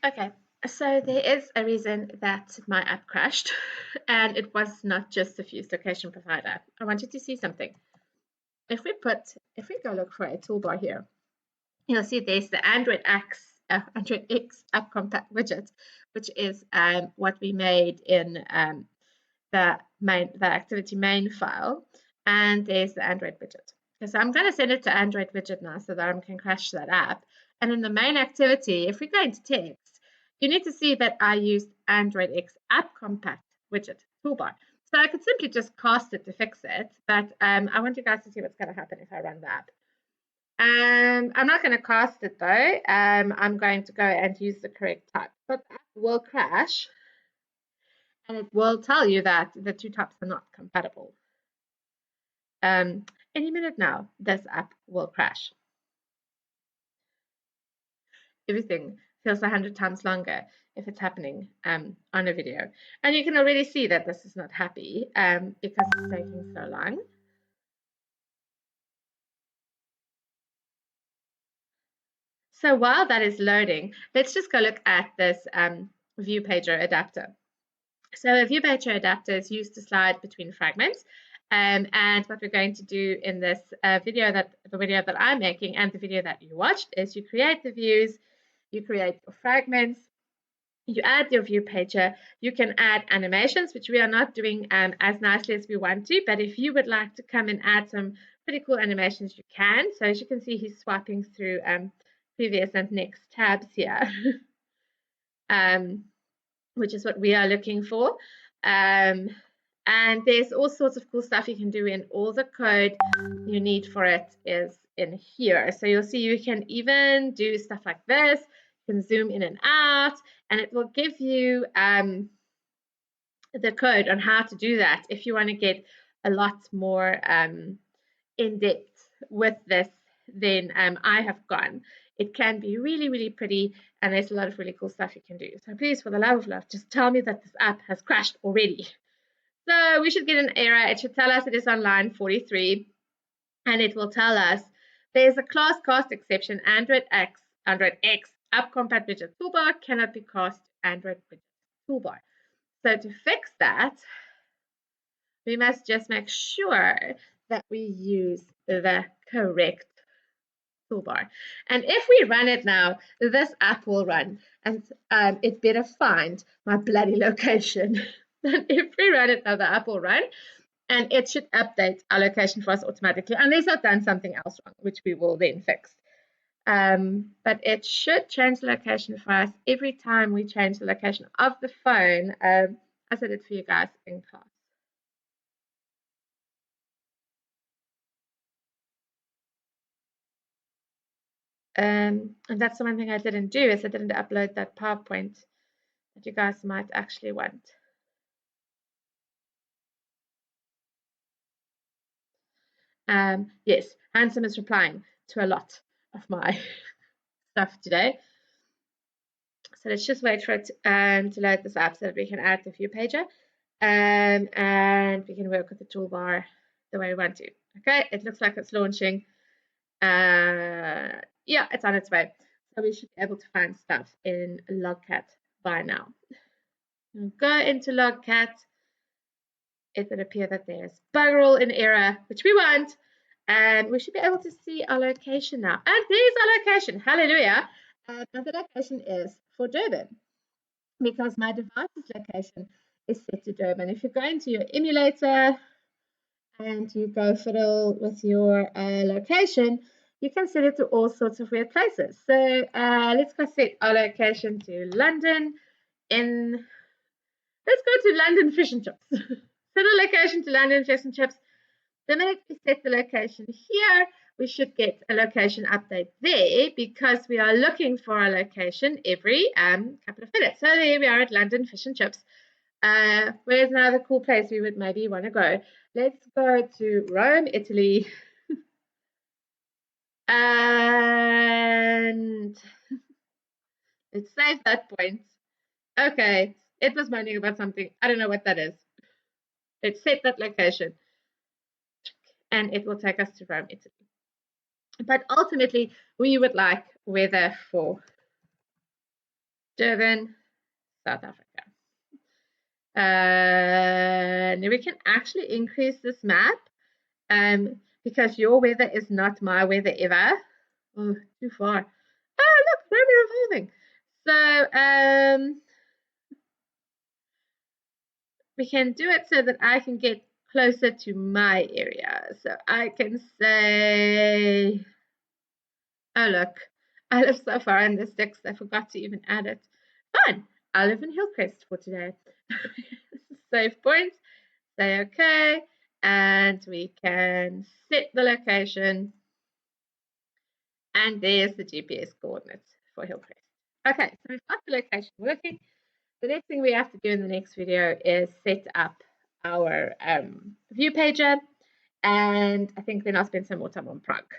Okay, so there is a reason that my app crashed, and it was not just the Fuse location provider. I wanted to see something. If we go look for a toolbar here, you'll see there's the Android X app compact widget, which is what we made in the activity main file, and there's the Android widget. Okay, so I'm going to send it to Android widget now so that I can crash that app. And in the main activity, if we go into text, you need to see that I used Android X app compact widget toolbar. So I could simply just cast it to fix it, but I want you guys to see what's going to happen if I run the app. I'm not going to cast it though. I'm going to go and use the correct type. But the app will crash, and it will tell you that the two types are not compatible. Any minute now, this app will crash. Everything feels 100 times longer if it's happening on a video. And you can already see that this is not happy because it's taking so long. So while that is loading, let's just go look at this view pager adapter. So a view pager adapter is used to slide between fragments. And what we're going to do in this the video that I'm making and the video that you watched is you create the views, you create your fragments, you add your view pager, you can add animations, which we are not doing as nicely as we want to, but if you would like to come and add some pretty cool animations, you can. So as you can see, he's swiping through previous and next tabs here, which is what we are looking for. And there's all sorts of cool stuff you can do, and all the code you need for it is in here. So you'll see you can even do stuff like this. You can zoom in and out, and it will give you the code on how to do that if you want to get a lot more in depth with this than I have gone. It can be really, really pretty, and there's a lot of really cool stuff you can do. So please, for the love of love, just tell me that this app has crashed already. So we should get an error. It should tell us it is on line 43, and it will tell us there's a class cast exception. Android X app compat widget toolbar cannot be cast Android widget toolbar. So to fix that, we must just make sure that we use the correct toolbar. And if we run it now, this app will run, and it better find my bloody location. And if we run it now, the app will run, and it should update our location for us automatically, unless I've done something else wrong, which we will then fix. But it should change the location for us every time we change the location of the phone, as I did for you guys in class. And that's the one thing I didn't do, is I didn't upload that PowerPoint that you guys might actually want. Yes, Handsome is replying to a lot of my stuff today. So let's just wait for it to load this up so that we can add the view pager, and we can work with the toolbar the way we want to. Okay, it looks like it's launching. Yeah, it's on its way. So we should be able to find stuff in Logcat by now. We'll go into Logcat. It would appear that there's bugger all in error, which we want, and we should be able to see our location now. And there's our location. Hallelujah. And the location is for Durban, because my device's location is set to Durban. If you go into your emulator and you go fiddle with your location, you can set it to all sorts of weird places. So let's go set our location to London. Let's go to London Fish and Chips. Set a location to London Fish and Chips. The minute we set the location here, we should get a location update there, because we are looking for a location every couple of minutes. So there we are at London Fish and Chips. Where's another cool place we would maybe want to go? Let's go to Rome, Italy. And let's save that point. Okay, it was moaning about something. I don't know what that is. Let's set that location, and it will take us to Rome, Italy. But ultimately, we would like weather for Durban, South Africa. And we can actually increase this map because your weather is not my weather ever. Oh, too far. Oh, look, we're revolving. So we can do it so that I can get closer to my area. So I can say, oh, look, I live so far in the sticks, I forgot to even add it. Fine, I live in Hillcrest for today. Save point, say okay, and we can set the location. And there's the GPS coordinates for Hillcrest. Okay, so we've got the location working. The next thing we have to do in the next video is set up our view pager, and I think then I'll spend some more time on Prague.